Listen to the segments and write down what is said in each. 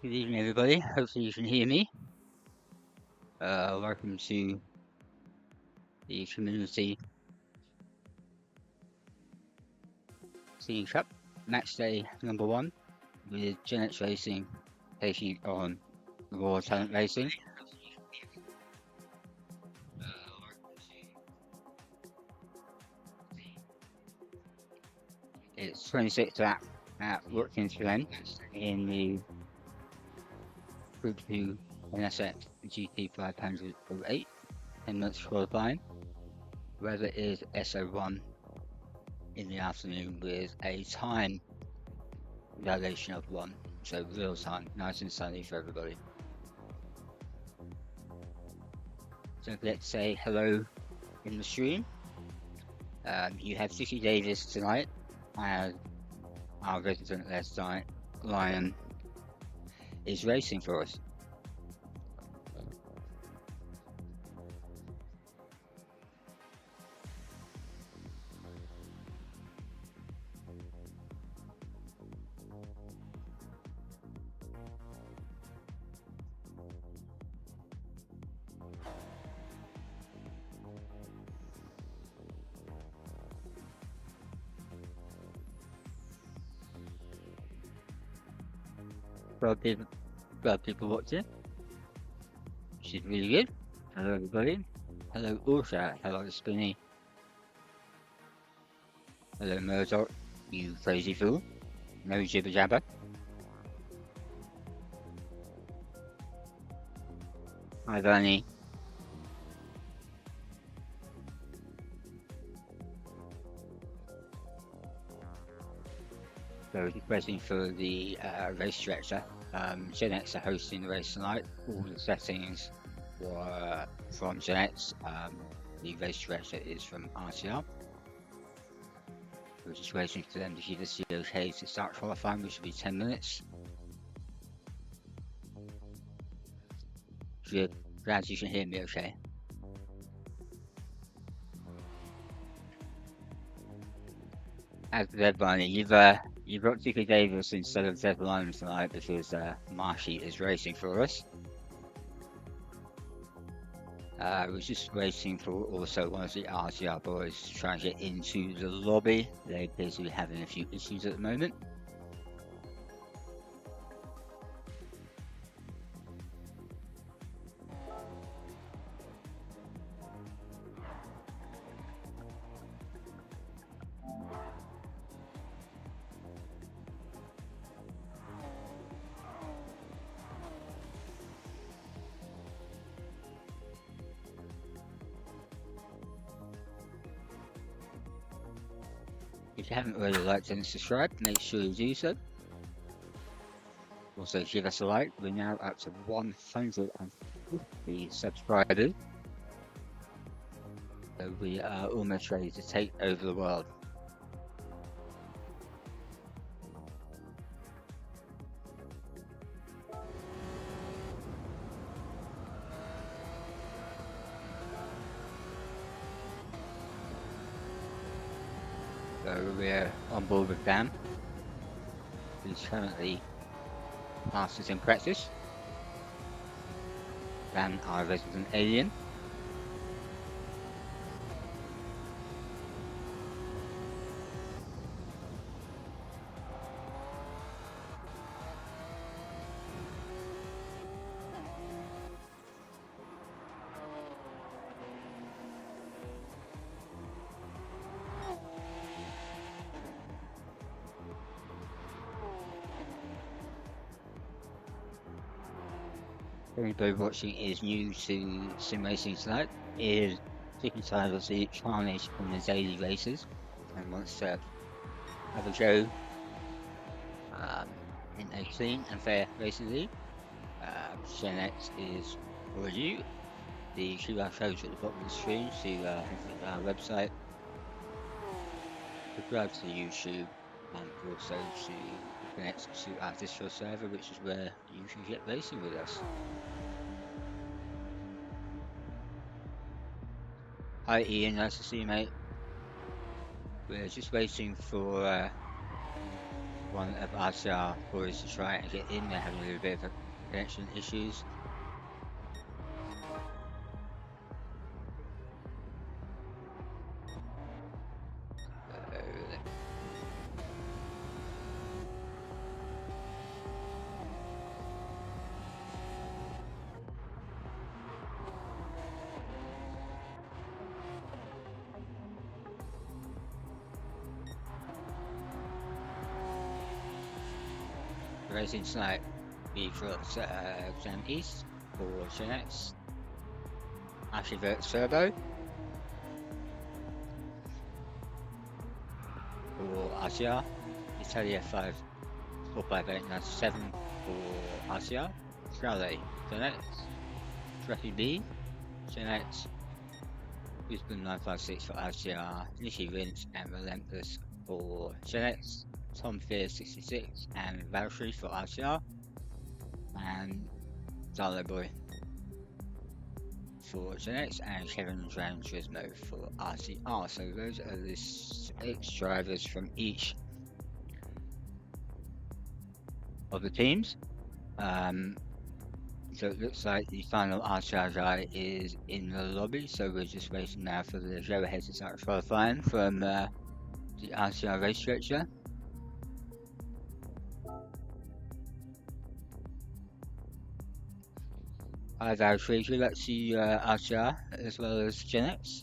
Good evening, everybody. Hopefully you can hear me. Welcome to the Community Senior Cup Match Day number 1 with Gen X Racing taking on Raw Talent Racing. It's 26th lap at Watkins Glen in the Group 2 NSX GT500 of 8, 10 minutes qualifying. Weather is SO1 in the afternoon with a time dilation of 1, so real time, nice and sunny for everybody. Don't forget to say hello in the stream. You have Vicky Davis tonight as our resident last night Lion is racing for us. Well, people watching, which is really good. Hello everybody. Hello Ursha. Hello Spinny. Hello Murdoch, you crazy fool. No jibber jabber. Hi Bernie. So just waiting for the race director. Gen X are hosting the race tonight. All the settings were from Gen X. The race director is from RTR. We're just waiting for them to give us the okay to start qualifying, which will be 10 minutes. Good. Glad you can hear me okay. As for Dead Bunny, you've got Vicky Davis instead of Dead Lion tonight because Marshy is racing for us. We're just waiting for also one of the RTR boys to try and get into the lobby. They appear to be having a few issues at the moment. If you haven't already liked and subscribed, make sure you do so. Also give us a like. We're now up to 150 subscribers. So we are almost ready to take over the world. So we're on board with Dan, who's currently masters in practice. Dan, our resident alien. Everybody watching is new to sim racing tonight, is sick and tired of the carnage from the daily races and wants to have a go in a clean and fair racing league. Gen X is for you. The QR codes at the bottom of the screen to visit our website, subscribe to YouTube, and also to connect to our Discord server, which is where you can get racing with us. Hi Ian, nice to see you mate. We're just waiting for one of RTR boys to try and get in. They're having a little bit of connection issues. Racing tonight, we got Jam East for NSX, Ashivert Turbo for RTR, Italia 45897 for RTR, Charlie NSX, Treffy B, NSX, Brisbane 956 for RTR, Nishi Rinse and Relentless for NSX, Tom Fear 66 and Valkyrie for RTR, and Darlo Boy for NSX, and Kevin Gran Turismo for RTR. So those are the 6 drivers from each of the teams. So it looks like the final RTR guy is in the lobby, so we're just waiting now for the go ahead to start qualifying from the RTR race structure. Hi Valkyrie, would you like to see RTR as well as NSX?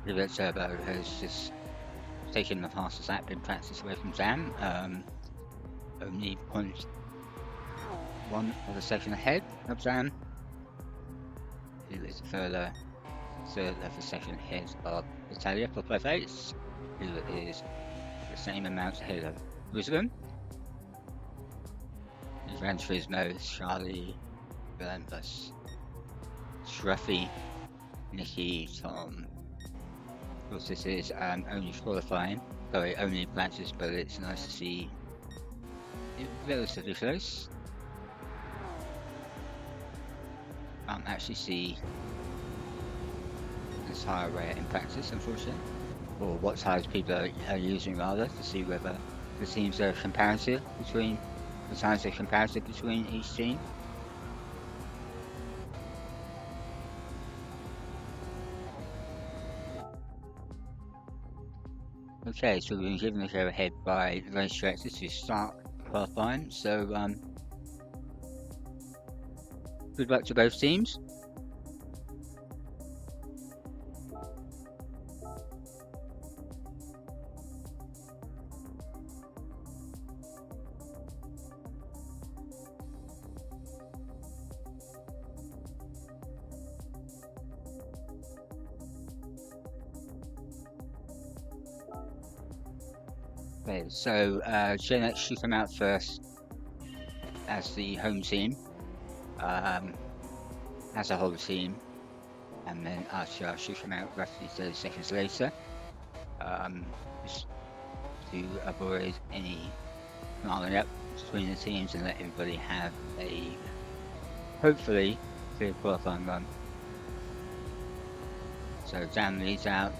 The Turbo has just taken the fastest lap in practice away from Zam, only 0.1 of a second ahead of Zam, who is further third of a second ahead of Italia for +8, who is the same amount ahead of Brisbane. Gran Turismo, Charlie, Relentless, Shruffy, Nicky, Tom. Of course, this is only qualifying, sorry, only practice, but it's nice to see it relatively close. Can't actually see the tyre wear in practice, unfortunately, or what tyres people are using rather, to see whether the teams are comparative between the tyres are comparative between each team. Okay, so we've been given the go ahead by the race director to start qualifying, so good luck to both teams. Okay, so NSX should come out first as the home team, as a whole team, and then RTR should come out roughly 30 seconds later, just to avoid any marking up between the teams and let everybody have a hopefully clear qualifying run. So Dan leads out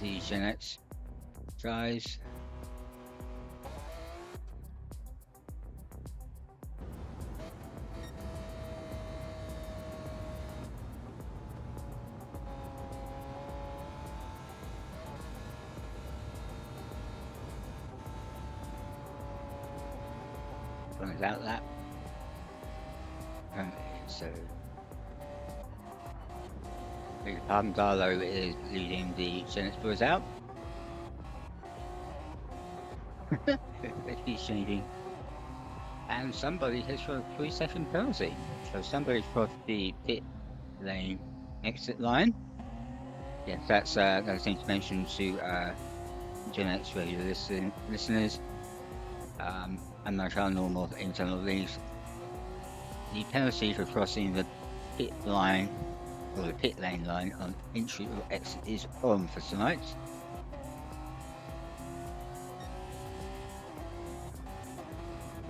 the NSX guys. Runs out that. So Darlow is leading the Senate boys out. He's changing. And somebody has got a 3-second penalty. So somebody's crossed the pit lane exit line. Yes, that's another thing to mention to Gen X radio listeners. Unlike our normal internal links, the penalty for crossing the pit line or the pit lane line on entry or exit is on for tonight.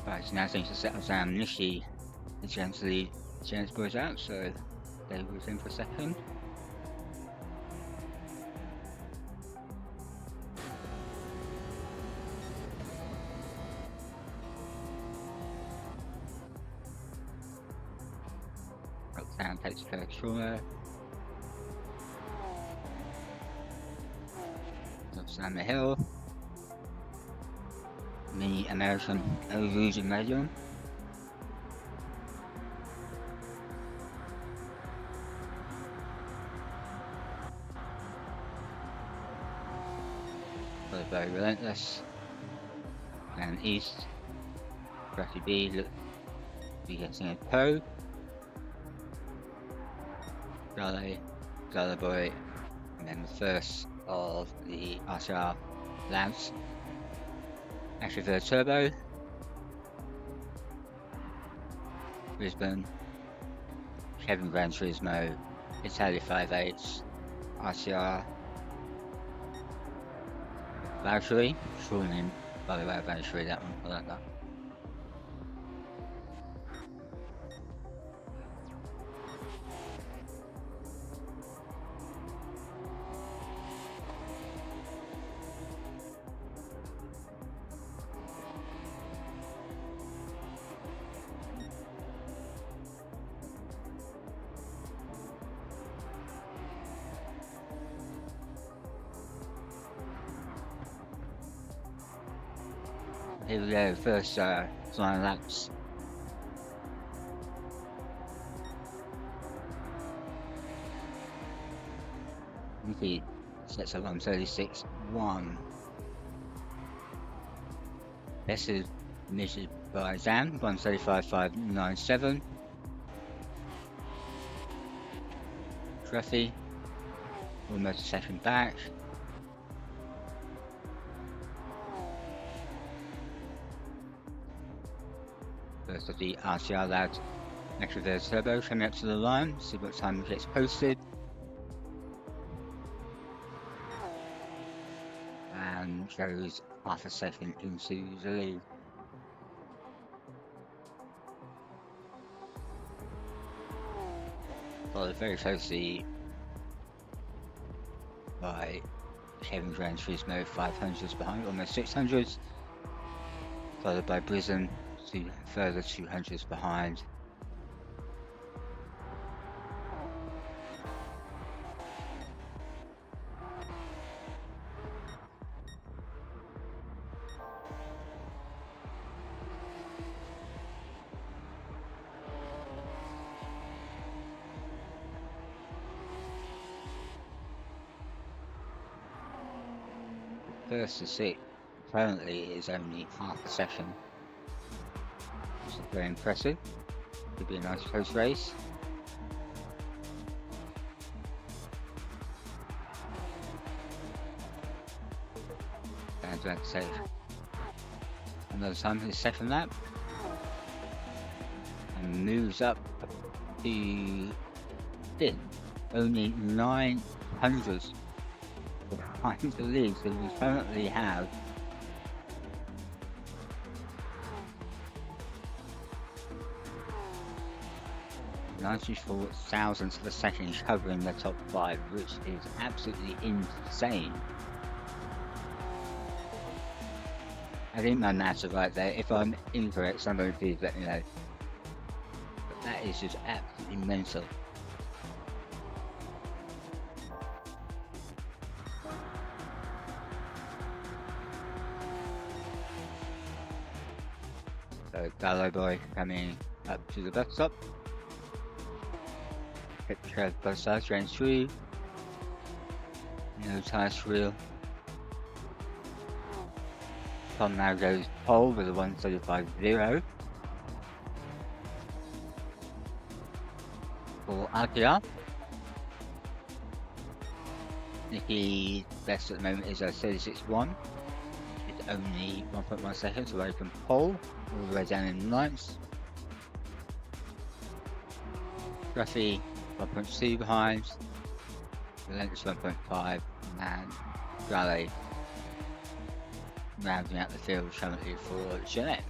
Right, so now things to settle down. Nishi is going to lead Gen X boys out, so they will in for a second. Down takes fair trauma. Down the hill. Mini American illusion medium. But very relentless. And east. Bratty B look be getting a Poe. Gala Boy, and then the first of the RTR labs. Actually, the Turbo, Brisbane, Kevin Gran Turismo, Italia 5.8, RTR, Valkyrie, short name, by the way, Valkyrie, that one, I like that. Here we go, first flying laps. He sets up on 36.1. This is initiated by Zan, 135.597. Truffy, almost a second back. First of the RTR lads, actually there's Turbo coming up to the line, see what time it gets posted. And goes half a second into the lead. Followed very closely by Kevin Gran Turismo, 500s behind, almost 600s. Followed by Brisbane, further 200s behind. First to sixth currently is only half a second. Which is very impressive. Could be a nice close race. And to say another time his second lap. And moves up to fifth. Only 900s behind the lead, so we currently have 94 thousandths of a second covering the top 5, which is absolutely insane. I think my maths are right there. If I'm incorrect, somebody please let me know. But that is just absolutely mental. So Gallo Boy coming up to the bus stop. picture both sides, range through. No tyres wheel. Tom now goes pole with a 135.0 for RTR. Nicky's best at the moment is a 36.1. It's only 1.1 seconds away from pole, all the way down in ninth. Ruffy 1.2 behind. Relentless 1.5, and Raleigh rounding out the field currently for Jeanette.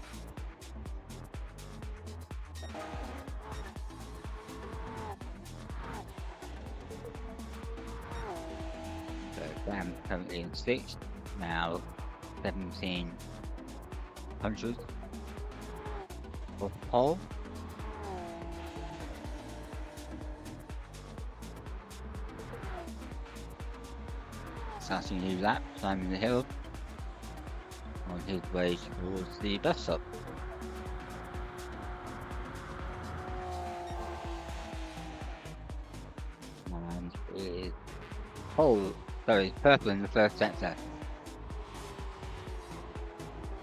So Graham currently in 6th, now 1700 for pole. Starting a new lap, climbing the hill on his way towards the bus stop. And it's purple in the first sector.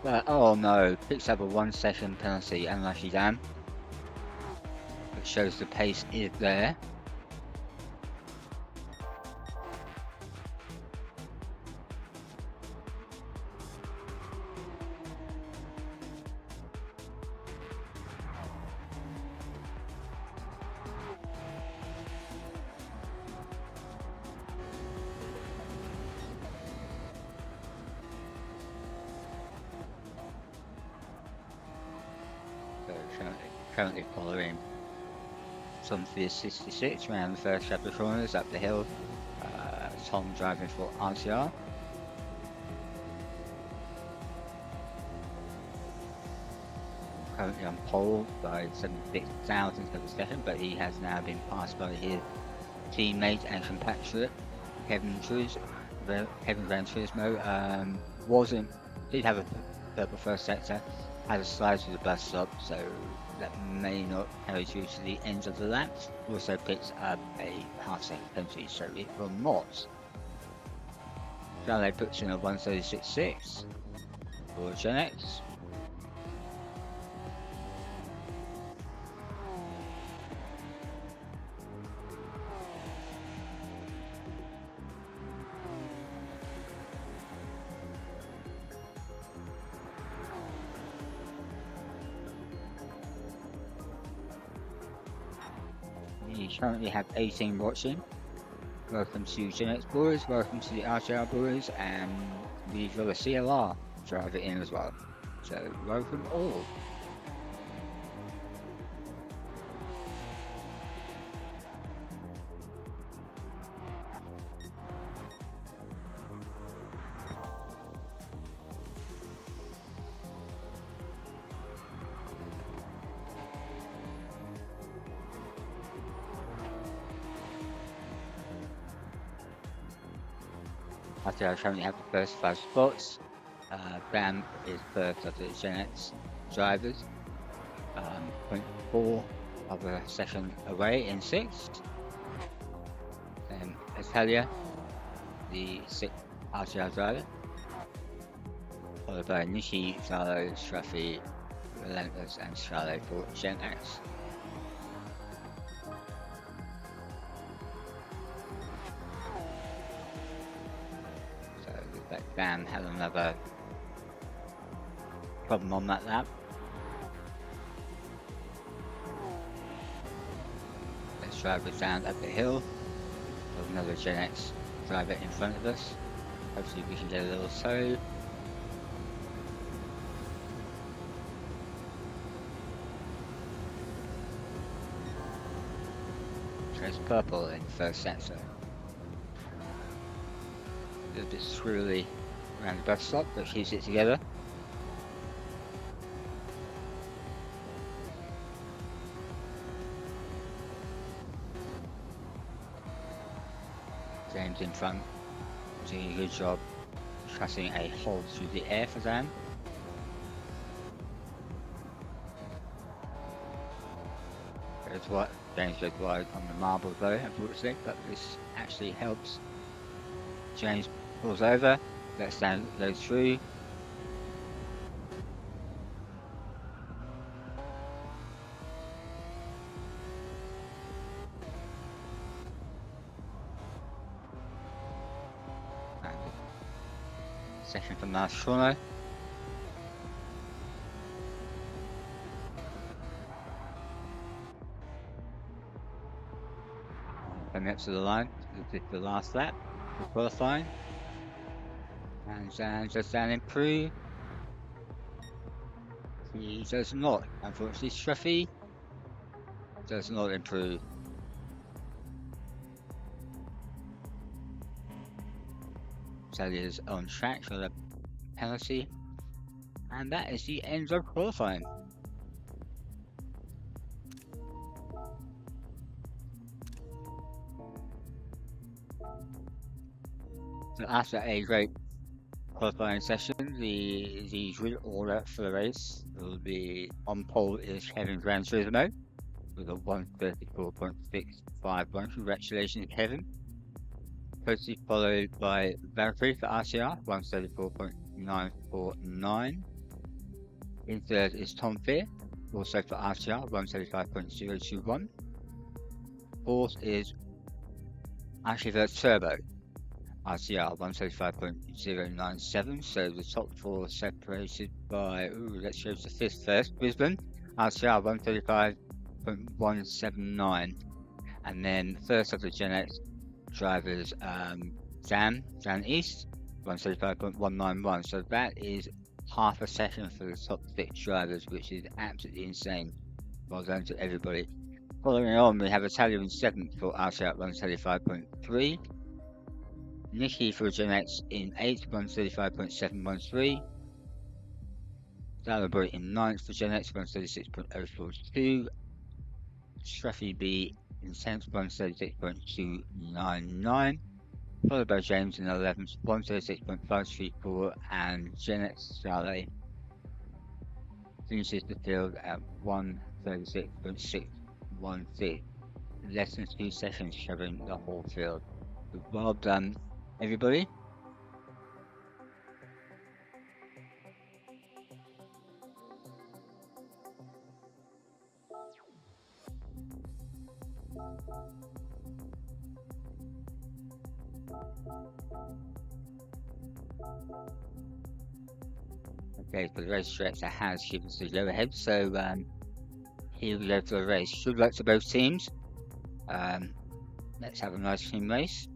But oh no, picks up a 1 second penalty, unlucky damn. It shows the pace is there. Currently following some for 66 around the first couple of corners up the hill. Tom driving for RTR. Currently on pole by 76 thousandths of a second, but he has now been passed by his teammate and compatriot Kevin Gran Turismo. Did have a purple first sector, had a slide to the bus stop, so that may not carry through to the end of the lap. Also picks up a half-second penalty, so it will not. Charlie puts in a 136.6 for Gen X. We currently have 18 watching. Welcome to Gen X boys, welcome to the RTR boys, and we've got a CLR driver in as well. So welcome all. RTR currently have the first 5 spots. Bam is first of the Gen X drivers, 0.4 of a second away in 6th. Then Italia, the 6th RTR driver, followed by Nishi, Zalo, Shrafi, Relentless and Charlotte for Gen X. Bam had another problem on that lap. Let's drive it down up the hill with another Gen X driver in front of us. Hopefully we can get a little tow. So it's purple in the first sector. A little bit swirly around the bus stop, but keeps it together. James in front, doing a good job trusting a hold through the air for them. as well. James goes wide on the marble though, unfortunately, but this actually helps. James pulls over, lets down, goes through. And second from last corner. Coming up to the line, this is the last lap for qualifying. And just down improve. He does not, unfortunately. Struffy does not improve. So he is on track for the penalty. And that is the end of qualifying. So after a great qualifying session, the grid order for the race will be on pole is Kevin Gran Turismo with a 134.651. Congratulations, Kevin. Closely followed by Valkyrie for RTR, 134.949. In third is Tom Fear, also for RTR, 135.021. Fourth is actually the Turbo, RTR 135.097. So the top four separated by, let's go to fifth first, Brisbane, RTR 135.179. And then first of the Gen X drivers, Dan East, 135.191. So that is half a second for the top 6 drivers, which is absolutely insane. Well done to everybody. Following on, we have Italia in 7th for RTR 135.3. Nicky for Gen X in 8th, 135.713. Dalibor in 9th for Gen X, 136.042. Struffy B in 10th, 136.299. Followed by James in 11th, 136.534. And Gen X Charlie finishes the field at 136.616. Less than 2 seconds covering the whole field. Well done, everybody. Okay, so the race director has given us the go ahead, so here we go for the race. Good luck to both teams. Let's have a nice team race.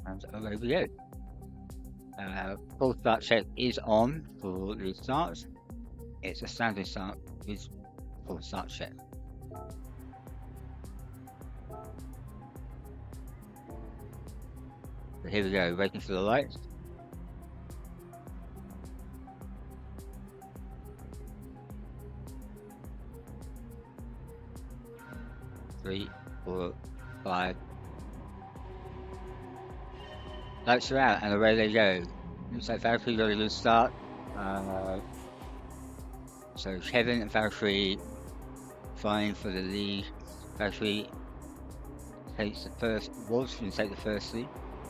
And away we go. Full start check is on for the start. It's a standard start with full start check. So here we go, waiting for the lights. Three, 4, 5. Lights are out and away they go. Looks like Valkyrie got a good start. So Kevin and Valkyrie vying for the lead. Valkyrie takes the first, was going to take the first lead.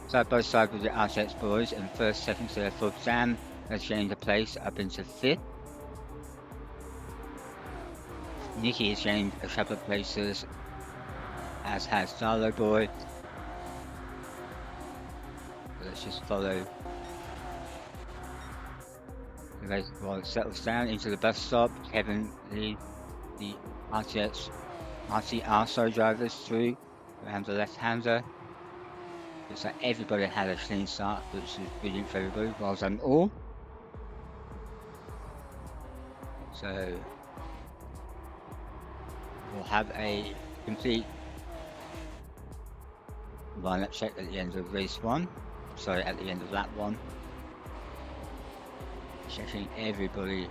Side by side with the RTRx boys, and first, second, third, fourth. Sam has gained a place up into 5th. Nicky has gained a couple of places, as has Darlo Boy. Let's just follow the race while it settles down into the bus stop. Kevin, the RTR drivers through around the left-hander. Looks like everybody had a clean start, which is brilliant for everybody. Well done all. So we'll have a complete lineup check at the end of race 1. Sorry, at the end of lap 1. Checking everybody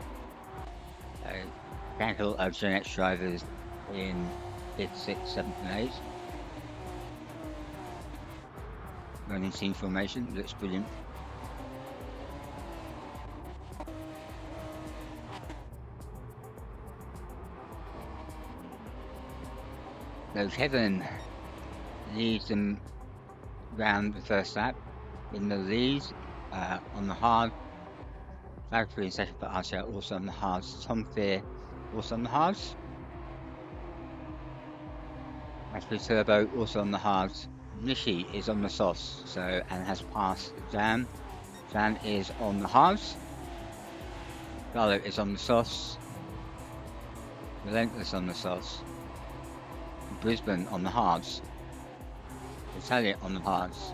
a handful of Gen X drivers in 5th, 6th, 7th and 8th. Running team formation, looks brilliant. So Kevin leads them round the first lap in the lead on the hard. Factory in second for RTRx also on the hards. Tom Fear also on the hards. Factory Turbo also on the hards. Nishi is on the softs, and has passed Jan. Jan is on the hards. Carlo is on the softs. Relentless on the softs. Brisbane on the hards. Italia on the hards.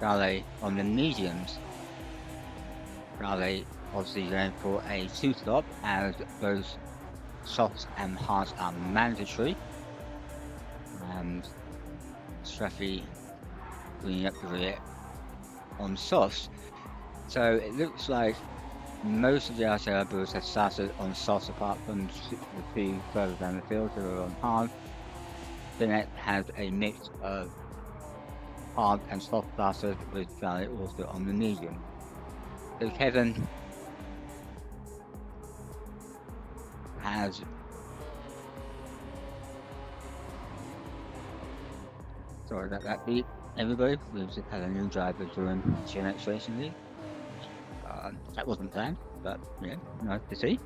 Gale on the mediums. Gale obviously going for a 2-stop, as both softs and hards are mandatory. And Straffy bringing up the rear on softs. So it looks like most of the RTR builds have started on softs, apart from the two further down the field who are on hard. Bennett has a mix of hard and soft starters, with Valley also on the medium. So Kevin has sorry about that beat, everybody. We've had a new driver during Gen X recently. That wasn't planned, but yeah, nice to see.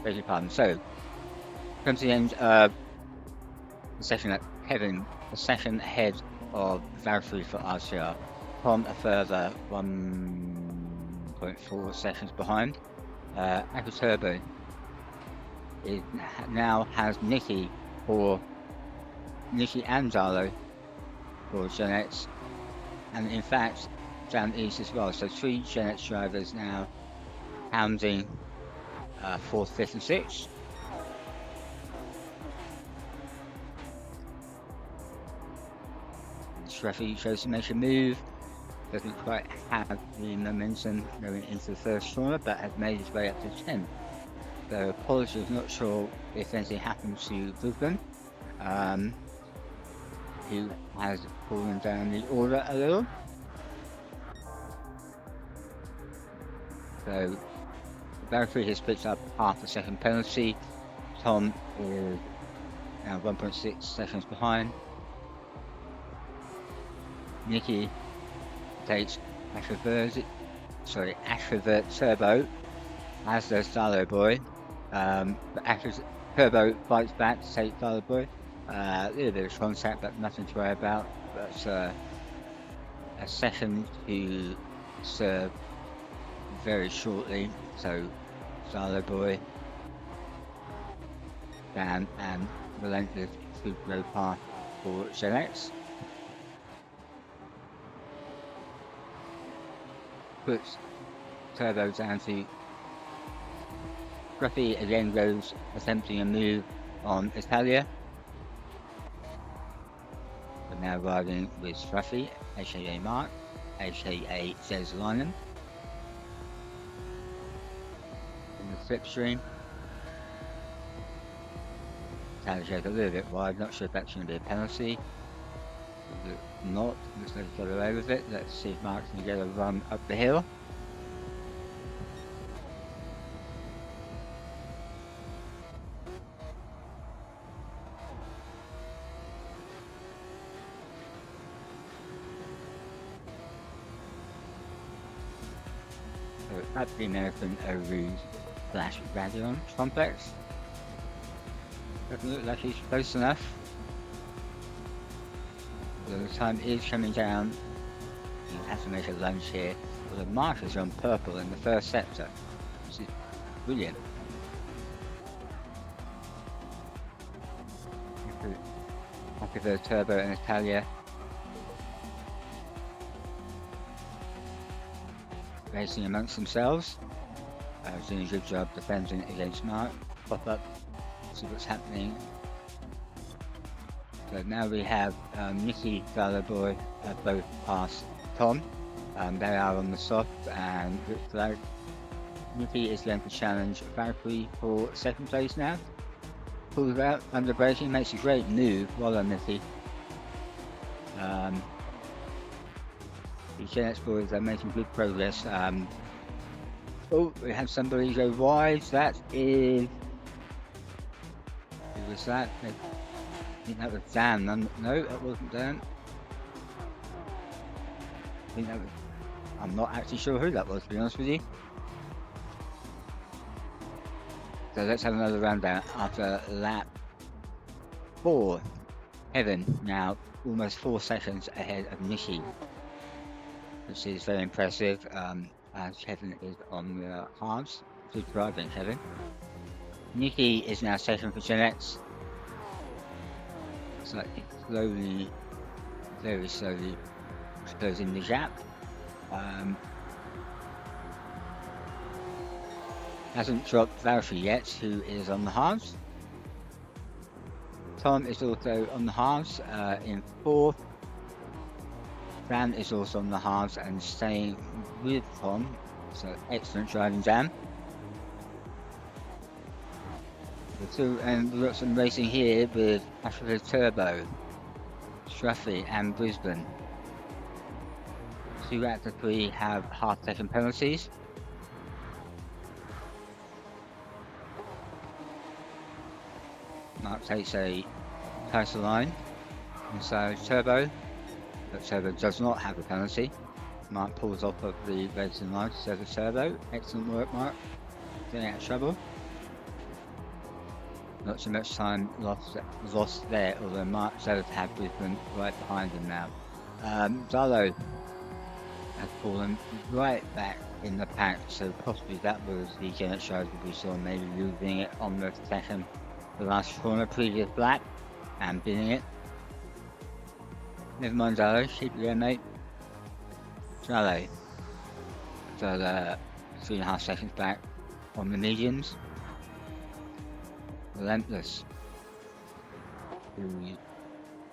Beg your pardon. So, comes to the end of the session at Kevin, a session ahead of Valkyrie for RTR. Tom a further 1.4 seconds behind. Aqua Turbo now has Nicky and Darlow for Gen X, and in fact down east as well. So 3 Gen X drivers now hounding 4th, 5th and 6th. Straffy shows to make a move, doesn't quite have the momentum going into the first corner, but has made his way up to 10. So apologies, not sure if anything happened to Brisbane, who has fallen down the order a little. So Valkyrie has picked up half a second penalty. Tom is now 1.6 seconds behind. Nicky takes Astrovert Turbo, as does Darlow Boy. But Turbo fights back to take Darlow Boy. A little bit of contact, but nothing to worry about. But a session to serve very shortly. So Darlow Boy, Dan and Relentless should go past for Gen X. Puts Turbo down to Gruffy, again goes attempting a move on Italia. But now riding with Scruffy, aka Mark, aka Zezlinen. In the slipstream. Italia goes a little bit wide, not sure if that's going to be a penalty. Not, looks like he's got away with it. Let's see if Mark's going to get a run up the hill. So at the American Rouge/Radion complex. Doesn't look like he's close enough. The time is coming down. You have to make a lunge here. Well, the markers are on purple in the first sector, which is brilliant. After the Turbo and Italia racing amongst themselves, doing a good job defending against Mark. Pop up, see what's happening. So now we have Nicky, Valor Boy, both past Tom. They are on the soft, and looks like Nicky is going to challenge Valkyrie for second place now. Pulls out under braking, makes a great move. Well done, Nicky. The Gen X boys are making good progress. Oh, we have somebody go wide. That is. Who was that? I think that was Dan. No, that wasn't Dan. I think that was. I'm not actually sure who that was, to be honest with you. So let's have another round down after lap 4. Kevin now almost 4 seconds ahead of Nicky, which is very impressive, as Kevin is on the halves. Good driving, Kevin. Nicky is now second for Gen X. So it's slowly, very slowly closing the gap. Hasn't dropped Valkyrie yet, who is on the halves. Tom is also on the halves in 4th. Dan is also on the halves and staying with Tom, so excellent driving, Dan. And we've got some racing here with Africa Turbo, Struffy and Brisbane. 2 out of 3 have half-second penalties. Mark takes a tighter line inside Turbo, but Turbo does not have a penalty. Mark pulls off of the racing line to serve the Turbo. Excellent work, Mark. Getting out of trouble. Not so much time lost there, although Mark does have Brisbane right behind him now. Darlow has fallen right back in the pack, so possibly that was the Gen X driver we saw, maybe losing it on the second. The last corner, previous lap, and binning it. Never mind, Darlow, keep it there, mate. Darlow, so 3.5 seconds back on the mediums. Relentless. The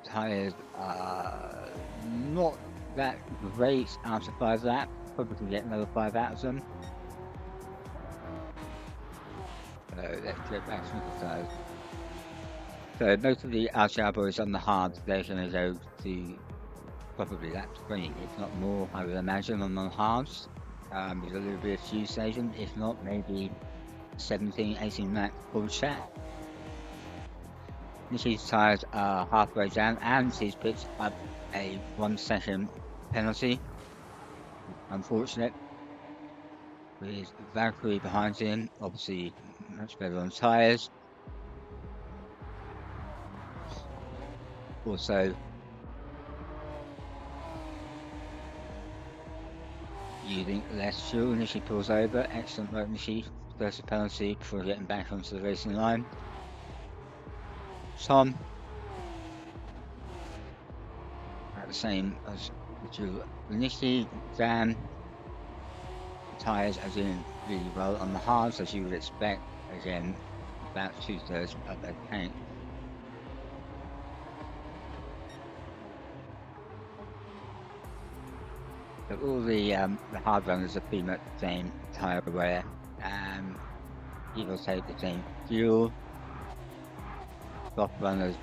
tyres are not that great after 5 laps, probably can get another 5 out of them. So let's get back to the tyres. So most of the RTR boys on the hard, they're going to go to probably lap 20, if not more, I would imagine, on the hards. With a little bit of fuel saving, if not maybe 17, 18 laps full chat. Nicky's tyres are halfway down and he's picked up a 1 second penalty. Unfortunate. With Valkyrie behind him, obviously much better on tyres. Also, using less fuel. Nicky pulls over. Excellent work, Nicky. First a penalty before getting back onto the racing line. Tom, at the same as Nicky. Dan, tyres are doing really well on the hards, as you would expect. Again, about 2/3 of their tank. So all the hard runners are pretty much the same tyre wear, and you will take the same fuel. Soft runners,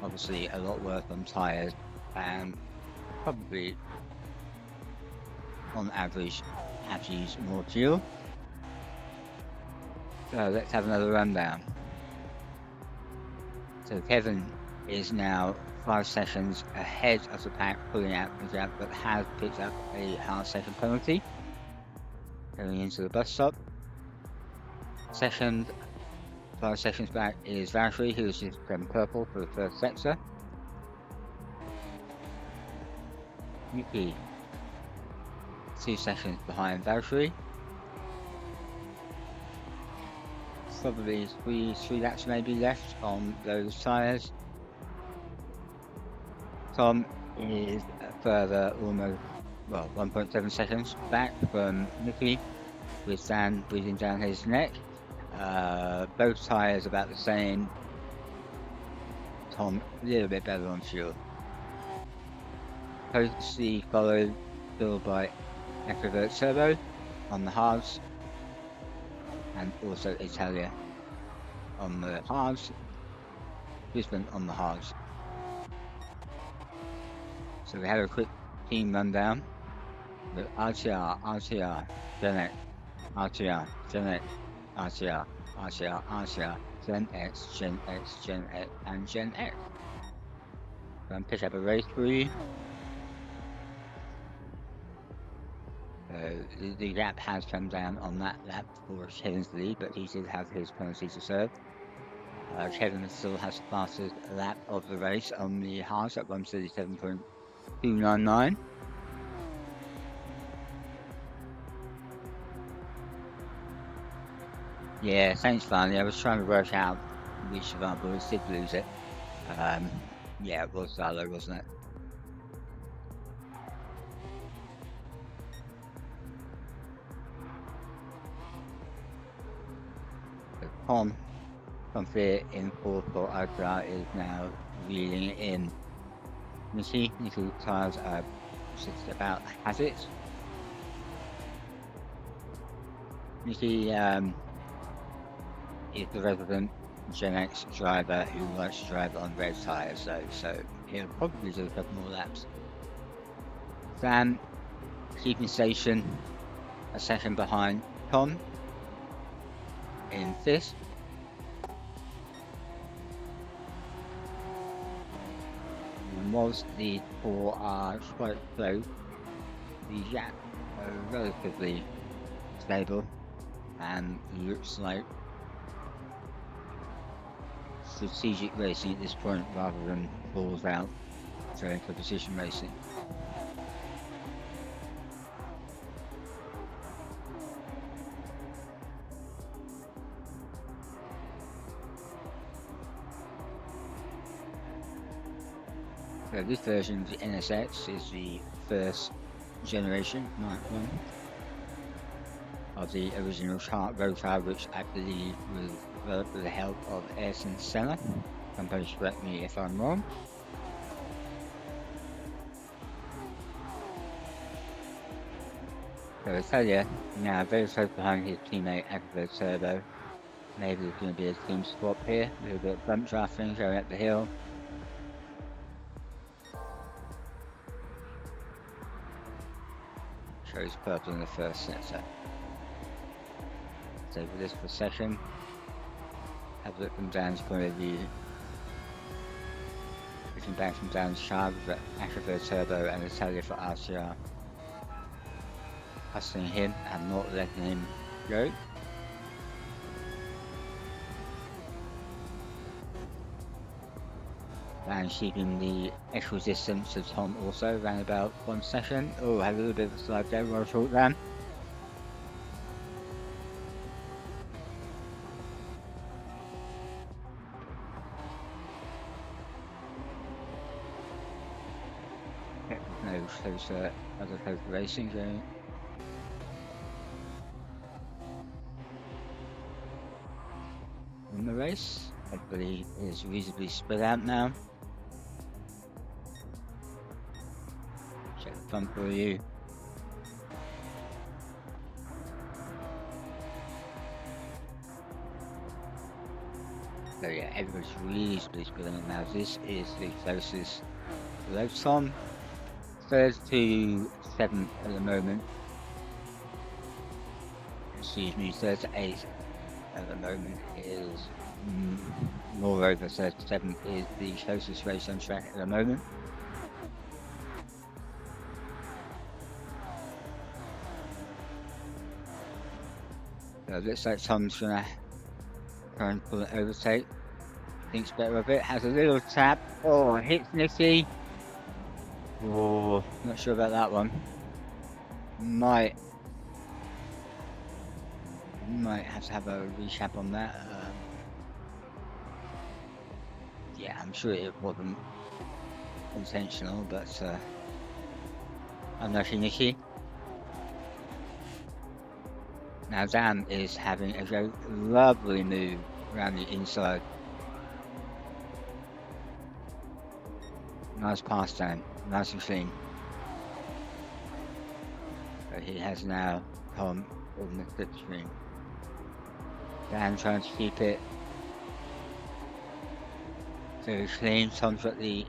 obviously a lot worse on tyres, and probably on average have to use more fuel. So let's have another rundown. So Kevin is now 5 seconds ahead of the pack, pulling out the gap, but has picked up a half-second penalty going into the bus stop. Second, 5 seconds back is Valkyrie, who is just purple for the first sector. Nicky, 2 seconds behind Valkyrie. Probably three laps maybe left on those tyres. Tom is further almost, 1.7 seconds back from Nicky, with Dan breathing down his neck. Both tyres about the same. Tom a little bit better on fuel. Closely followed still by Extrovert Turbo on the halves, and also Italia on the halves, Brisbane on the halves. So we had a quick team rundown with RTR, Gen X, RTR, Gen X, RTR, Gen X, and Gen X. So I'm pick up a race for you. The gap has come down on that lap for Kevin's lead, but he did have his penalty to serve. Kevin still has the fastest lap of the race on the halves at 1:37.299. Yeah, thanks, Barney. I was trying to work out which of our boys did lose it. Yeah, it was Zalo, wasn't it? Tom Fear in fourth for RTR is now reeling in. Nikki Tyres just about has it. Nikki is the resident Gen X driver who likes to drive on red tyres, so he'll probably do a couple more laps. Dan keeping station a second behind Tom in fifth. Was the four are quite close. The gap are relatively stable and looks like strategic racing at this point rather than balls out going for position racing. So this version of the NSX is the first generation, Mark 1, of the original road car, which I believe was developed with the help of Ayrton Senna. Somebody correct me if I'm wrong. So I tell you, now very close behind his teammate Extrovert Turbo. Maybe there's going to be a team swap here, a little bit of bump drafting going up the hill. Shows purple in the first sector. So for this procession, have a look from Dan's point of view. Looking back from Dan's shard, we've got Extrovert Turbo and Italia for RTR. Hustling him and not letting him go. And keeping the extra distance to Tom also, around about 1 second. Oh, had a little bit of a slide there, well short then. No closer, other close racing going. In the race, everybody is reasonably spread out now. Check the front for you. So yeah, everybody's reasonably spread out now. This is the closest below Tom. Third to 7th at the moment. Excuse me, third to 8th at the moment is moreover third to 7th is the closest race on track at the moment. So it looks like Tom's gonna try and pull an overtake. Thinks better of it, has a little tap. Oh, hits Nikki. Oh, not sure about that one. Might have to have a recap on that. Yeah, I'm sure it wasn't intentional, but unlucky Nikki. Now Dan is having a very lovely move around the inside. Nice pass, Dan. Nice and clean. So he has now come on the slipstream. Dan trying to keep it very clean. Tom's at the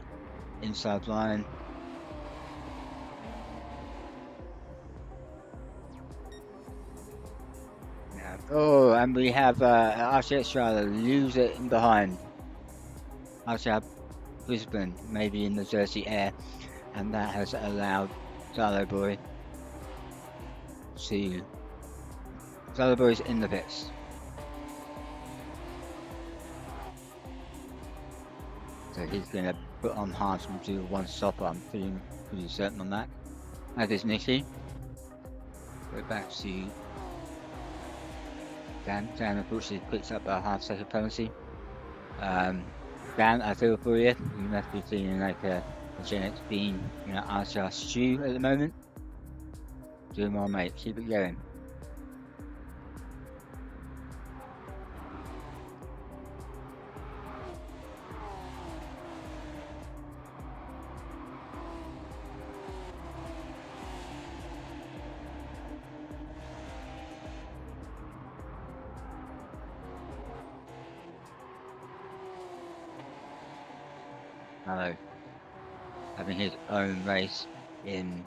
inside line. Oh, and we have RTRx driver lose it in behind. RTRx Brisbane, maybe in the dirty air, and that has allowed Zalo Boy to. Zalo Boy's in the pits. So he's going to put on hard and do one stopper. I'm feeling pretty certain on that. That is Nicky. Go back to Dan. Dan unfortunately picks up a half-second penalty. Dan, I feel for you. You must be feeling like a Gen X bean, RTR stew at the moment. Doing well, mate. Keep it going. Hello. Having his own race in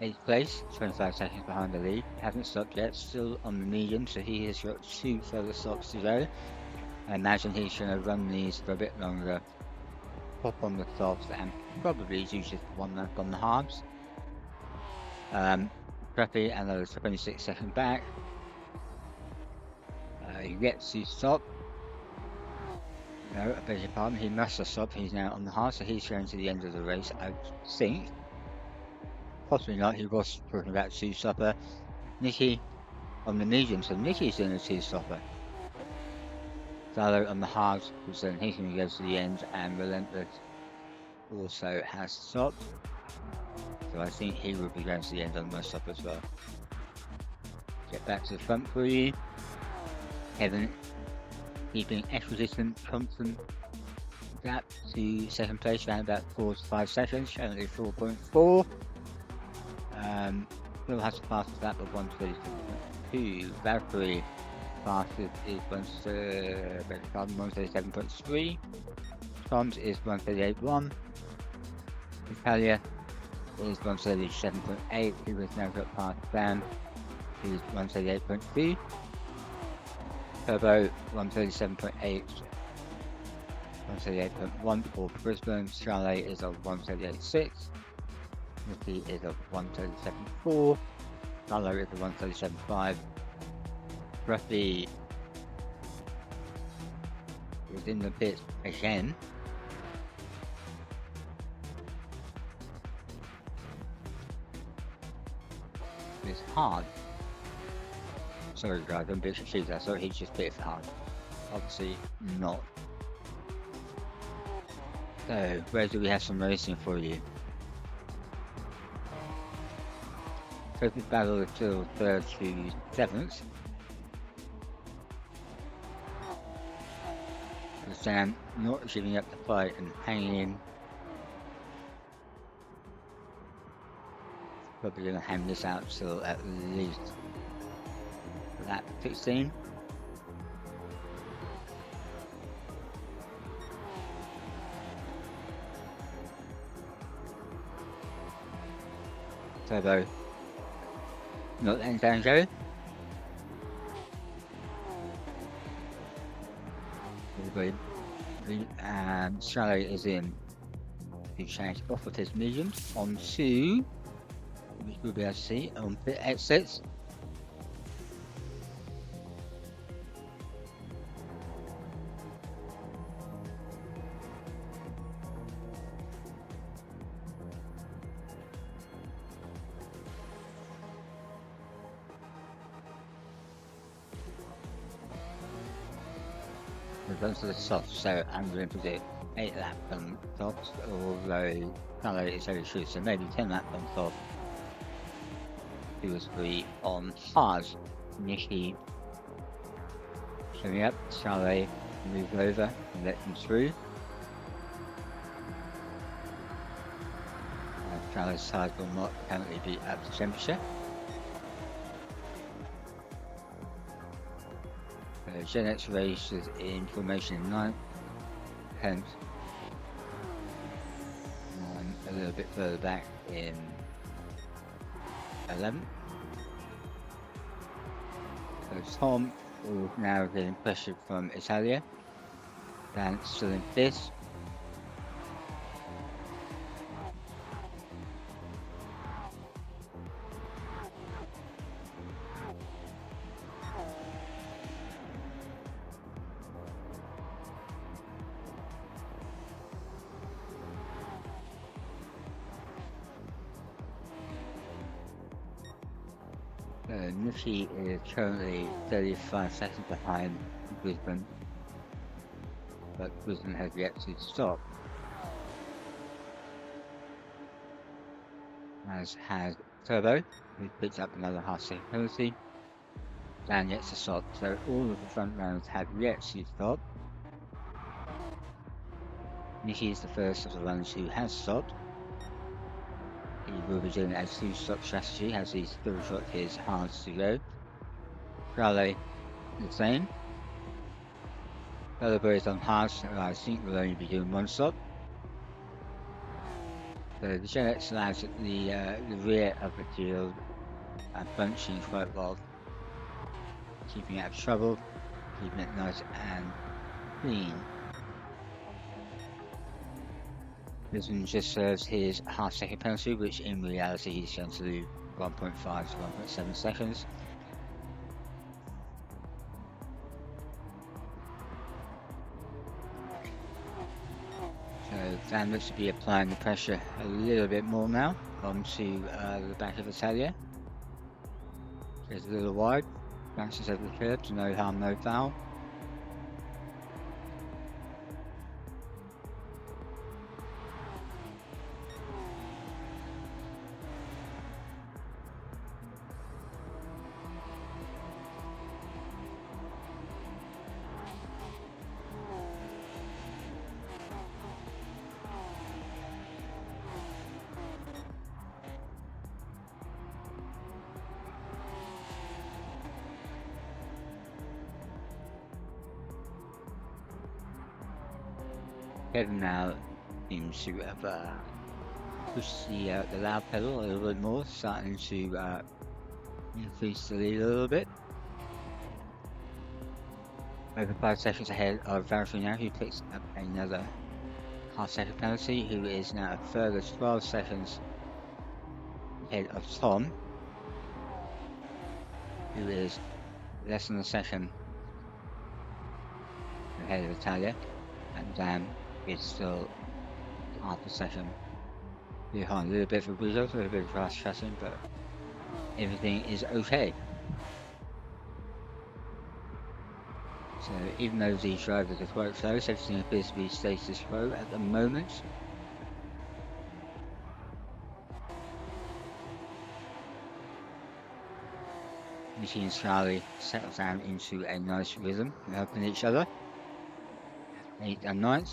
8th place, 25 seconds behind the lead. Hasn't stopped yet, still on the medium, so he has got 2 further stops to go. I imagine he's going to run these for a bit longer, pop on the softs, and probably do just one lap on the hards. Preppy, another 26 seconds back. He gets to stop. No, I beg your pardon, he must have stopped. He's now on the hard, so he's going to the end of the race, I think. Possibly not, he was talking about 2-stopper. Nicky on the medium, so Nicky's doing a 2-stopper. Zalo on the hard, so then he's going to go to the end, and Relentless also has stopped. So I think he will be going to the end on the stop as well. Get back to the front for you. Kevin keeping equidistant, constant gap to 2nd place, around about 4 to 5 seconds, currently 4.4. Still has to pass that, but 137.2. Valkyrie fastest is 137.3. Tom's is 138.1. Italia is 137.8. He was now got past Dan, who's 138.2. Turbo 137.8, 138.1 for Brisbane. Charlie is a 138.6. Nicky is a 137.4. Zalo is a 137.5. Ruffy is in the pit again. It's hard. Sorry guys, I'm a bit confused. I thought he just bit hard. Obviously not. So, where do we have some racing for you? Focus battle until 3rd to 7th. Sam not giving up the fight and hanging in. Probably going to hang this out till at least lap 16. Turbo not letting down go. And Charlie is in to change off of his mediums onto, which we'll be able to see on pit exits. Those are the softs, so I'm going to do 8 lap on softs, although Carlo is very true, so maybe 10 lap on soft, 2 or 3 on hard. Nicky showing up, Charlie move over and let them through. Charlie's side will not currently be up to temperature. Gen X races in formation 9th, 10th, and a little bit further back in 11th. So Tom is now getting pressure from Italia. Dan still in 5th. Nishi is currently 35 seconds behind Brisbane, but Brisbane has yet to stop, as has Turbo, who picked up another half-second penalty, and yet to stop. So all of the front runners have yet to stop. Nishi is the first of the runners who has stopped. He will be doing a 2-stop strategy as he still got his hards to go. Charlie, the same. The other boys on hards, I think will only be doing 1 stop. So the Gen X lads at the rear of the field are bunching quite well, keeping out of trouble, keeping it nice and clean. Brisbane just serves his half-second penalty, which in reality he's going to lose 1.5 to 1.7 seconds. So Dan looks to be applying the pressure a little bit more now onto the back of Italia. Goes a little wide, bounces over the curb to no harm, no foul. Kevin now seems to have pushed the loud pedal a little bit more, starting to increase the lead a little bit. Over 5 seconds ahead of Valtteri now, who picks up another half-second penalty, who is now a further 12 seconds ahead of Tom, who is less than a second ahead of Italia, and Dan is still half a second behind. A little bit of a result, a little bit of fast chatting, but everything is okay. So even though these drivers are quite close, everything appears to be status quo at the moment. Nishi and Charlie settle down into a nice rhythm, helping each other. 8th and 9th.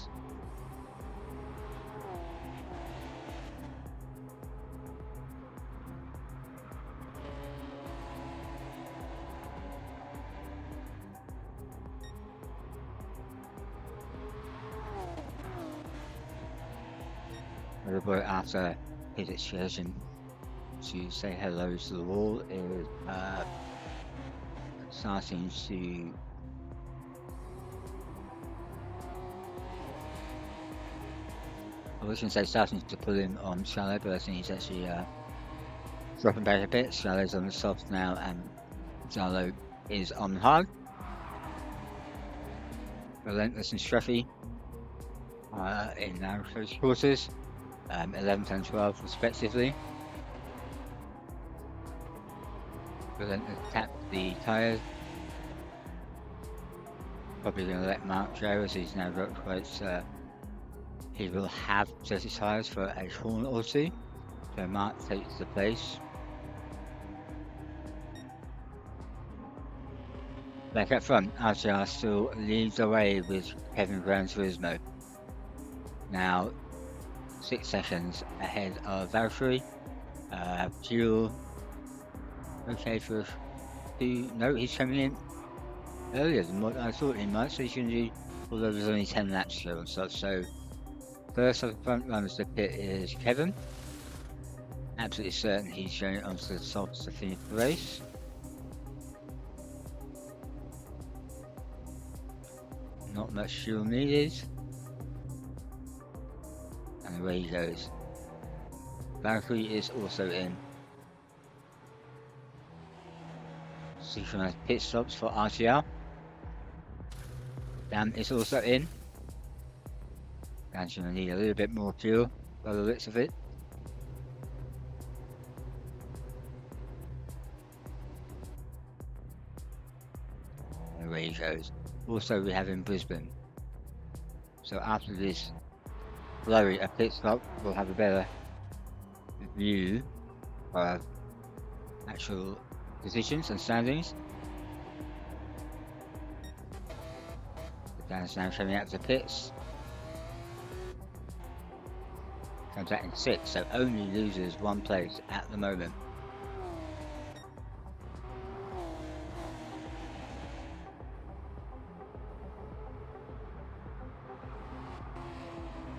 The boy, after his excursion to say hello to the wall, is starting to I was going to say starting to pull in on Shallow, but I think he's actually dropping back a bit. Shallow's on the soft now, and Shallow is on hard. Relentless and Scruffy in now close quarters, 11th and 12th respectively. Relentless tap the tyres. Probably going to let Mark go, as he's now got quite. He will have dirty tyres for a corner or two, so Mark takes the place. Back up front, RTR still leads the way with Kevin Gran Turismo. Now 6 seconds ahead of Valtteri. Fuel okay for 2. No, he's coming in. earlier than what I thought he might, so he's going to do, although there's only 10 laps to go and stuff. So first of the front runners to pit is Kevin. Absolutely certain he's going onto the softs to finish the race. Not much fuel needed. And away he goes. Valkyrie is also in. Synchronized pit stops for RTR. Dan is also in. Dan's going to need a little bit more fuel by the looks of it. And away he goes. Also we have in Brisbane. So after this flurry of pit stop, we'll have a better view of actual positions and standings. Dan's now coming out to the pits. Comes out in 6th, so only loses 1 place at the moment.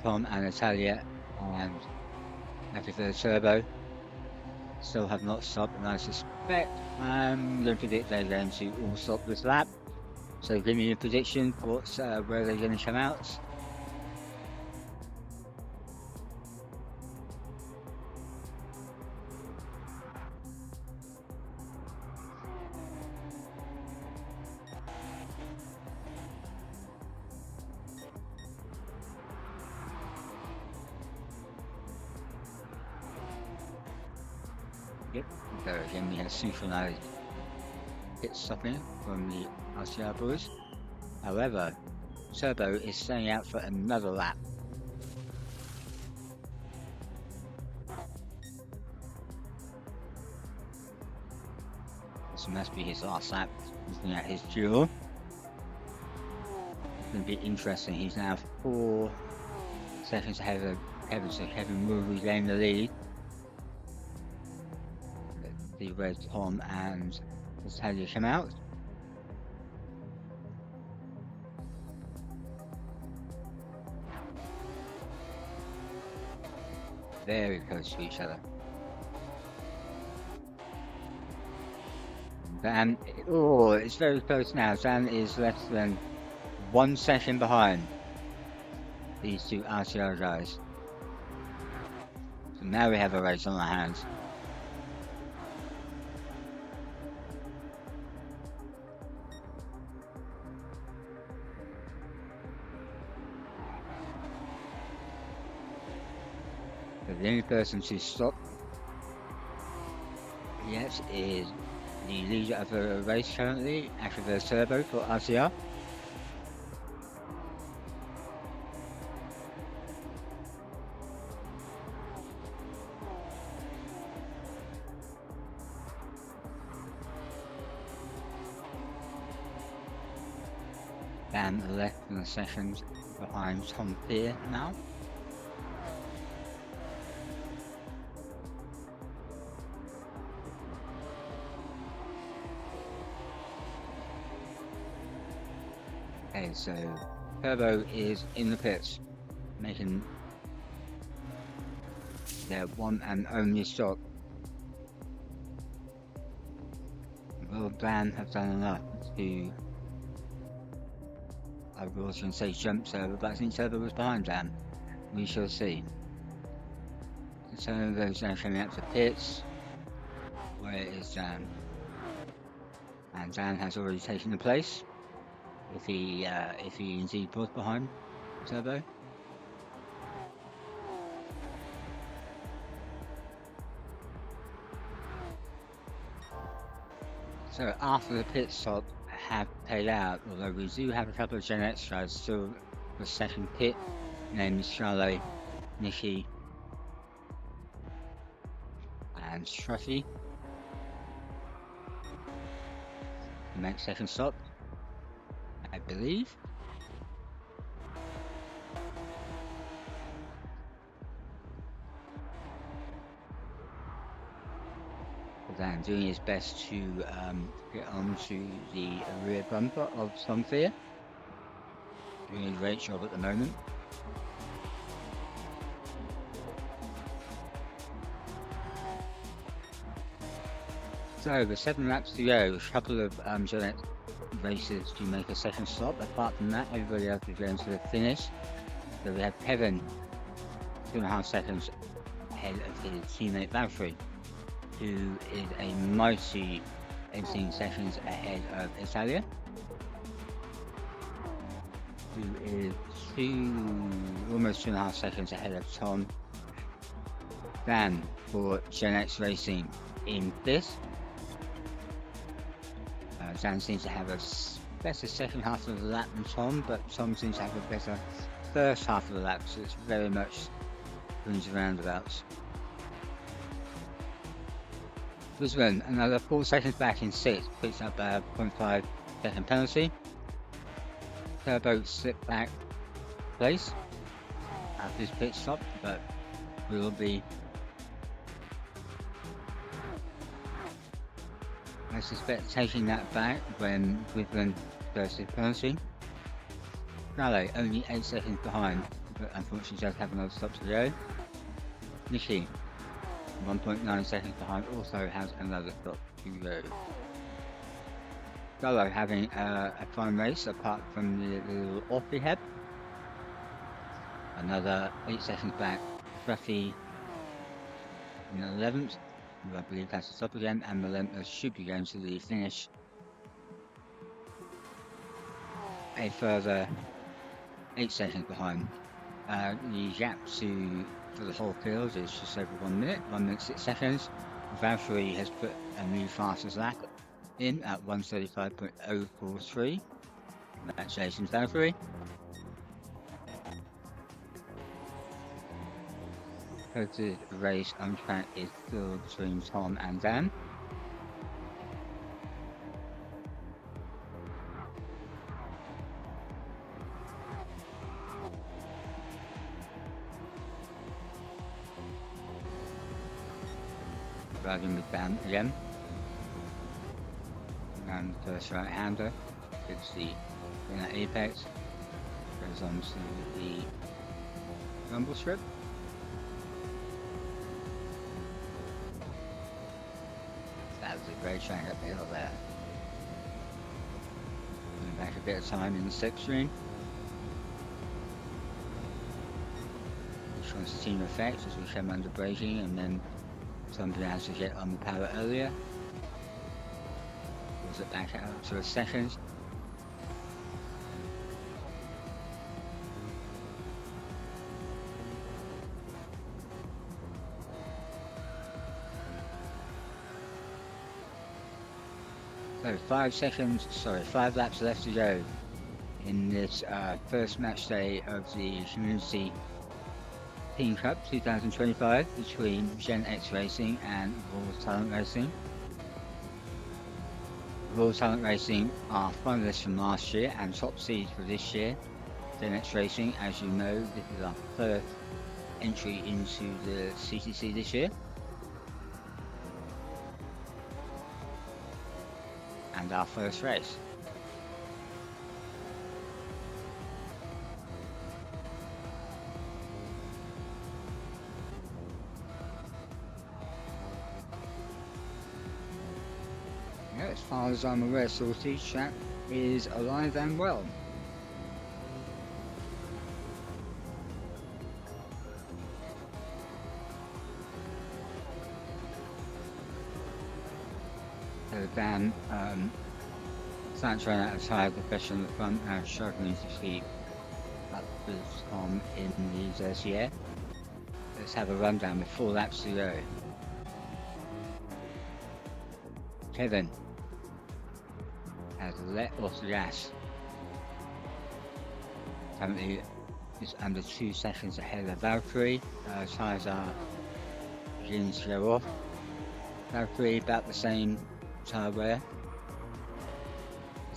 Tom and Natalia and Happy for the Turbo still have not stopped, and I suspect I'm going to predict they're going to all stop this lap. So give me a prediction for what's, where they're going to come out. Yep, there again we have synchronized pit stopping from the RTR boys. However, Turbo is staying out for another lap. This must be his last lap, looking at his fuel. It's going to be interesting. He's now 4 seconds ahead of Kevin, so Kevin will regain the lead. The red Tom and Natalia come out. Very close to each other. Dan, oh, it's very close now. Dan is less than 1 second behind these two RTR guys. So now we have a race on our hands. The only person to stop yet is the leader of the race currently, Active Turbo for RTR. Dan less than a second behind Tom Peer now. Okay, so Turbo is in the pits, making their one and only stop. Will Dan have done enough to, I was going to say jump Turbo, but I think Turbo was behind Dan. We shall see. So Turbo's now coming out to pits. Where is Dan? And Dan has already taken the place. If he indeed was behind Turbo. So after the pit stop have paid out, although we do have a couple of Gen X guys still the second pit, named Charlotte, Nikki and Shruffy. The next second stop, I believe. Dan doing his best to get onto the rear bumper of Somfear. Doing a great job at the moment. So with 7 laps to go, a couple of Gillette races to make a second stop. Apart from that, everybody else is going to the finish. So we have Kevin 2.5 seconds ahead of his teammate Valtteri, who is a mighty 18 seconds ahead of Italia, who is almost 2.5 seconds ahead of Tom. Dan for Gen X Racing in fifth. Dan seems to have a better second half of the lap than Tom, but Tom seems to have a better first half of the lap, so it's very much swings and roundabouts. Brisbane, another 4 seconds back in 6th, picks up a 0.5 second penalty. Turbo slipped back place after his pit stop, but we will be, I suspect, taking that back when Brisbane does his penalty. Gallo only 8 seconds behind, but unfortunately does have another stop to go. Nishi, 1.9 seconds behind, also has another stop to go. Gallo having a fine race apart from the little off he had. Another 8 seconds back. Ruffy in 11th, who I believe has to stop again, and Relentless should be going to the finish. A further 8 seconds behind. The gap for the whole field is just over 1 minute, 1 minute 6 seconds. Valtteri has put a new fastest lap in at 1:35.043. Congratulations, Valtteri. The race on track is still between Tom and Dan. Driving with Dan again. And first right-hander hits the inner apex, goes on to the rumble strip. That was a great track up the hill there. Going back a bit of time in the 6th string. Which was the team effect as we come under braking, and then somebody has to get on the power earlier. Was it back out to a second? So 5 laps left to go in this first match day of the Community Team Cup 2025 between Gen X Racing and Raw Talent Racing. Raw Talent Racing are finalists from last year and top seeds for this year. Gen X Racing, as you know, this is our first entry into the CTC this year. And our first race. Yeah, as far as I'm aware, Salty Chat is alive and well. So Dan, Sancho out of tyre, the fish on the front, struggling to keep up with Tom in the Zersier. Let's have a rundown with 4 laps to go. Kevin has let off the gas. Currently is under 2 seconds ahead of Valtteri. Tyres are beginning to go off. Valtteri about the same tyre wear.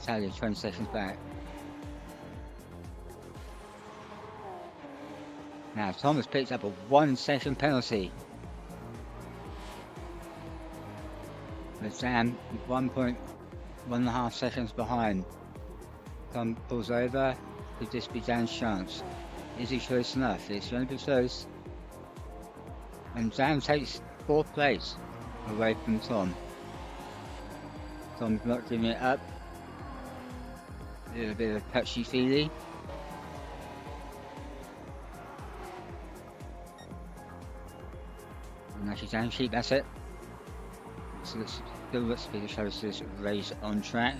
Italia 20 seconds back. Now Thomas picked up a 1 second penalty. The Sam 1.5 seconds behind. Tom pulls over. Could this be Dan's chance? Is he close enough? It's going to be close. And Dan takes 4th place away from Tom. Tom's not giving it up. A little bit of touchy-feely. And actually Dan, that's it. So this still looks to be the closest race on track.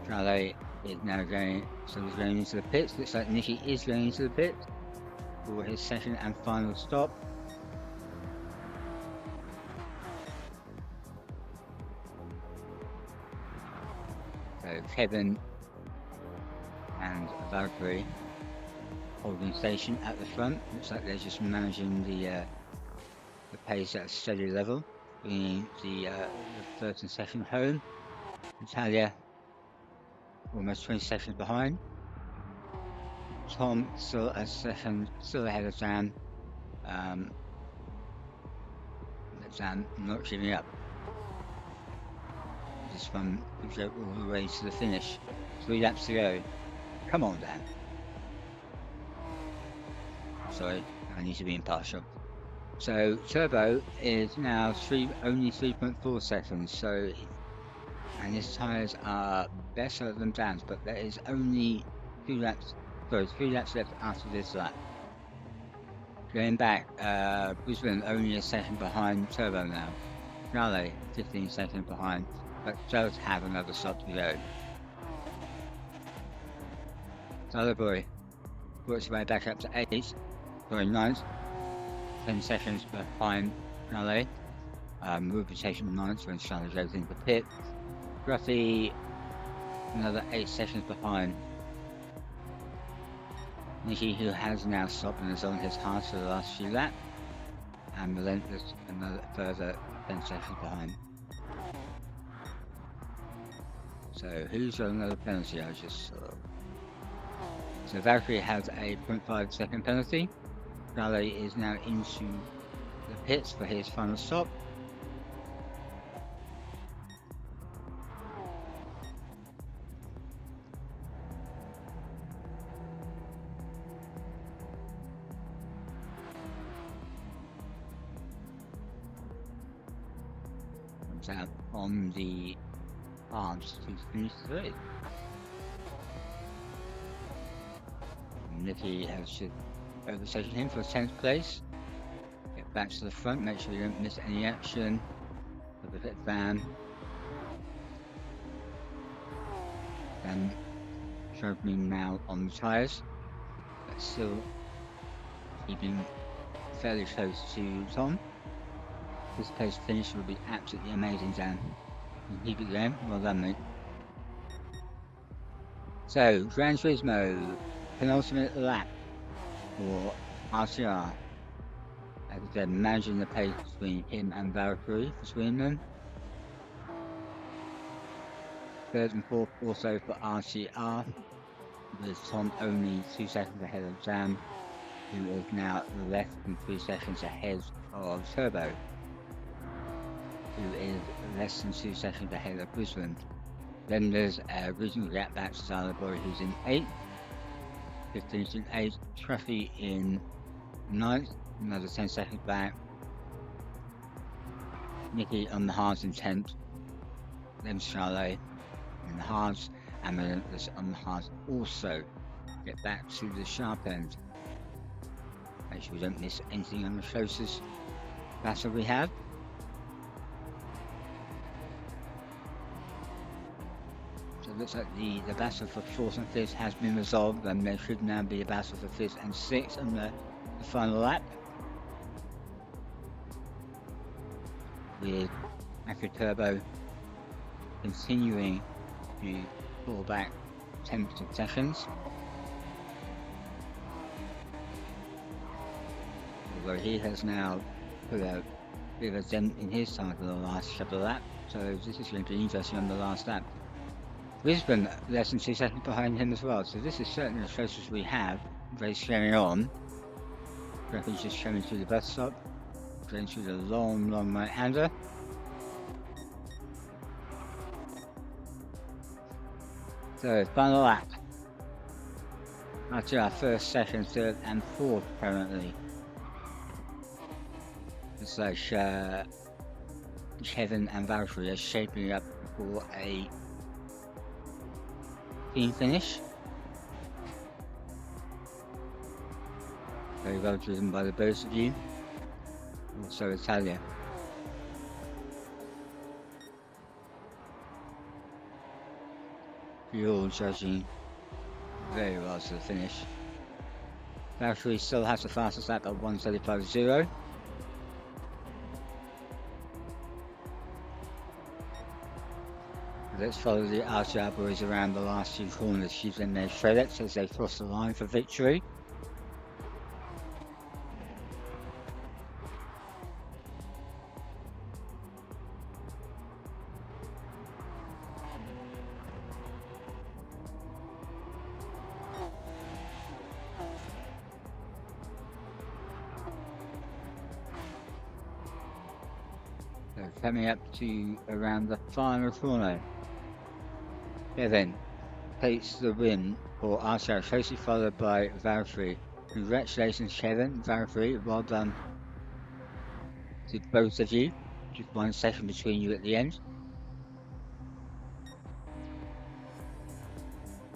Charlie is now going, so he's going into the pits. Looks like Nicky is going into the pits for his second and final stop. So Kevin and Valkyrie holding station at the front. Looks like they're just managing the pace at a steady level, bringing the first and second home. Natalia almost 20 seconds behind. Tom still a second, still ahead of Dan. Dan not giving up. This one goes all the way to the finish. 3 laps to go. Come on, Dan. Sorry, I need to be impartial. So Turbo is now only 3.4 seconds. So, and his tyres are better than Dan's, but there is only 3 laps left after this lap. Going back, Brisbane only a second behind Turbo now. Raleigh 15 seconds behind, but does have another stop to go. Salisbury works his way back up to 9th, 10 seconds behind Raleigh. Rotation 9th when Charlie goes into the pit. Roughly another 8 seconds behind Nicky, who has now stopped and is on his hard for the last few laps, and Relentless another further 10 seconds behind. So who's got another penalty? I just saw. So Valkyrie has a 0.5 second penalty. Raleigh is now into the pits for his final stop. Out on the arms to finish third. Nicky has just overtaken him for 10th place. Get back to the front, make sure you don't miss any action of the pit van. Then sharpening now on the tyres, but still keeping fairly close to Tom. This pace finish will be absolutely amazing, Dan. You keep it going. Well done, mate. So, Gran Turismo, penultimate lap for RTR. As I said, managing the pace between him and Valkyrie between them. 3rd and 4th also for RTR, with Tom only 2 seconds ahead of Dan, who is now less than 3 seconds ahead of Turbo, who is less than 2 seconds ahead of Brisbane. Then there's a regional gap back to Salisbury, who's in 8th, 15th in 8th, Truffy in 9th, another 10 seconds back. Nicky on the hards in 10th, then Charlotte in the hards, and Relentless on the hards also. Get back to the sharp end. Make sure we don't miss anything on the closest battle we have. It looks like the battle for 4th and 5th has been resolved, and there should now be a battle for 5th and 6th on the final lap, with Acura Turbo continuing to fall back 10 seconds. although he has now put a bit of a dent in his time for the last couple of laps, so this is going to be interesting on the last lap. Brisbane less than 2 seconds behind him as well, so this is certainly as close as we have. Race carrying on. Graphics just coming through the bus stop, going through the long right-hander. So, final lap. After our first, second, third, and fourth currently. It's like Kevin and Valtteri are shaping up for a team finish. Very well driven by the both of you. Also Italia. You're all judging very well to the finish. Valtteri still has the fastest lap at 1:35.0. Let's follow the RTR boys around the last few corners using their shreddex as they cross the line for victory. So coming up to around the final corner. Kevin takes the win for RTR, closely followed by Valtteri. Congratulations, Kevin, Valtteri, well done to both of you. Just 1 second between you at the end.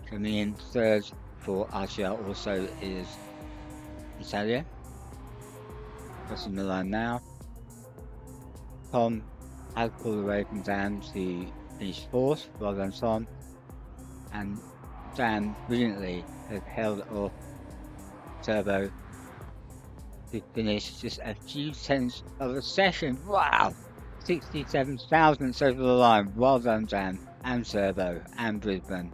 Coming in third for RTR also is Italia. Crossing the line now. Tom has pulled away from Dan to finish fourth. Well done, Tom. And Dan brilliantly has held off Turbo to finish just a few tenths of a second. Wow! 67 thousandths over the line. Well done, Dan, and Turbo, and Brisbane.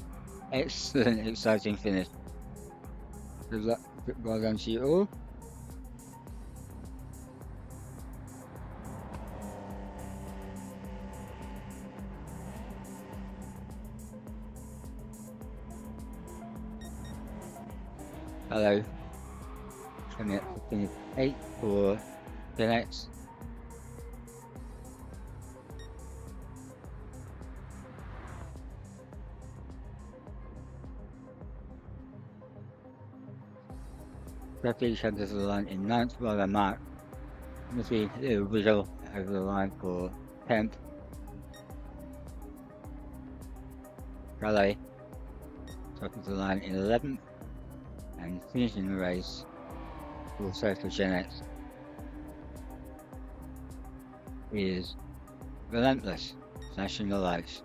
Excellent, exciting finish. Good luck. Well done to you all. Hello. Coming up to finish 8 for NSX. Rapidly comes over the line in 9th, well done, Mark. Must be a little wiggle over the line for 10th. Raleigh top of the line in 11th. And finishing the race also for Gen X is Relentless, flashing the lights.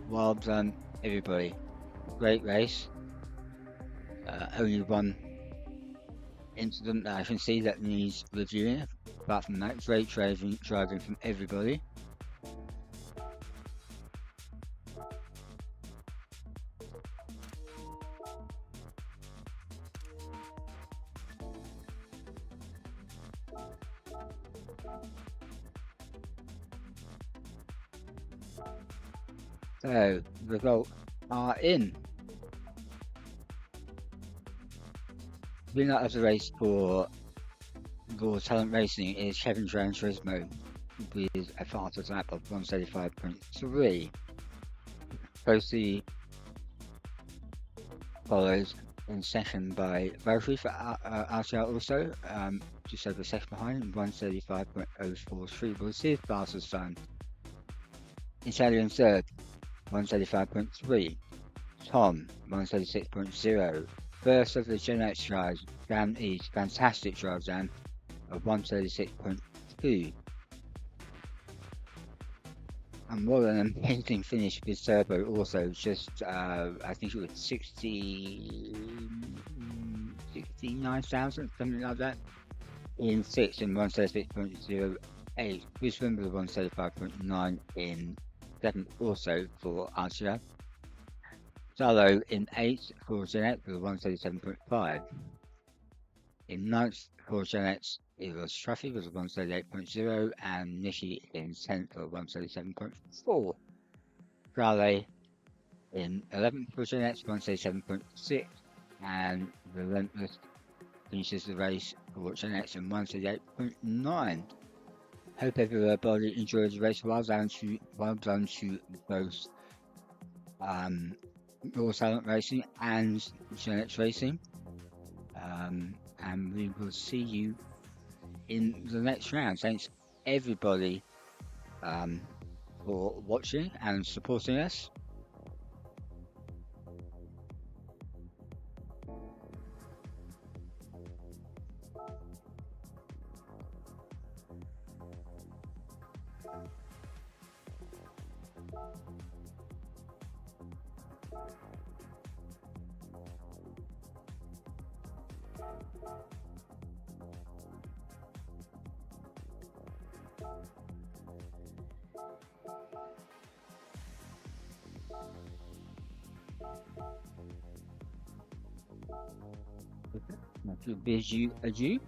Well done, everybody. Great race. Only one incident that I can see that needs reviewing. Apart from that, great driving from everybody. So, the results are in. Winner of the race for Raw Talent Racing is Kevin Gran Turismo with a fastest lap of 1:35.3. Closely follows in second by Valtteri for RTR also, just over a second behind, 1:35.043 was his fastest time. Italia in third, 1:35.3. Tom, 1:36.0. First of the Gen X drives, Dan East, fantastic drive, Dan, of 1:36.2. And what an amazing finish with Turbo also, just, I think it was 69,000, something like that, in 6th in 1:36.08. Brisbane with 1:35.9 in 7th also for RTR. Salo in 8th for Jeanette with 1:37.5. In ninth for Gen X, it was Traffic was 138.0 and Nishi in 10th or 137.4. Raleigh in 11th for Gen X, 137.6, and Relentless finishes the race for Gen X in 138.9. Hope everybody enjoyed the race. Well done to both Raw Silent Racing and Gen X Racing. And we will see you in the next round. Thanks everybody for watching and supporting us. I bid you adieu.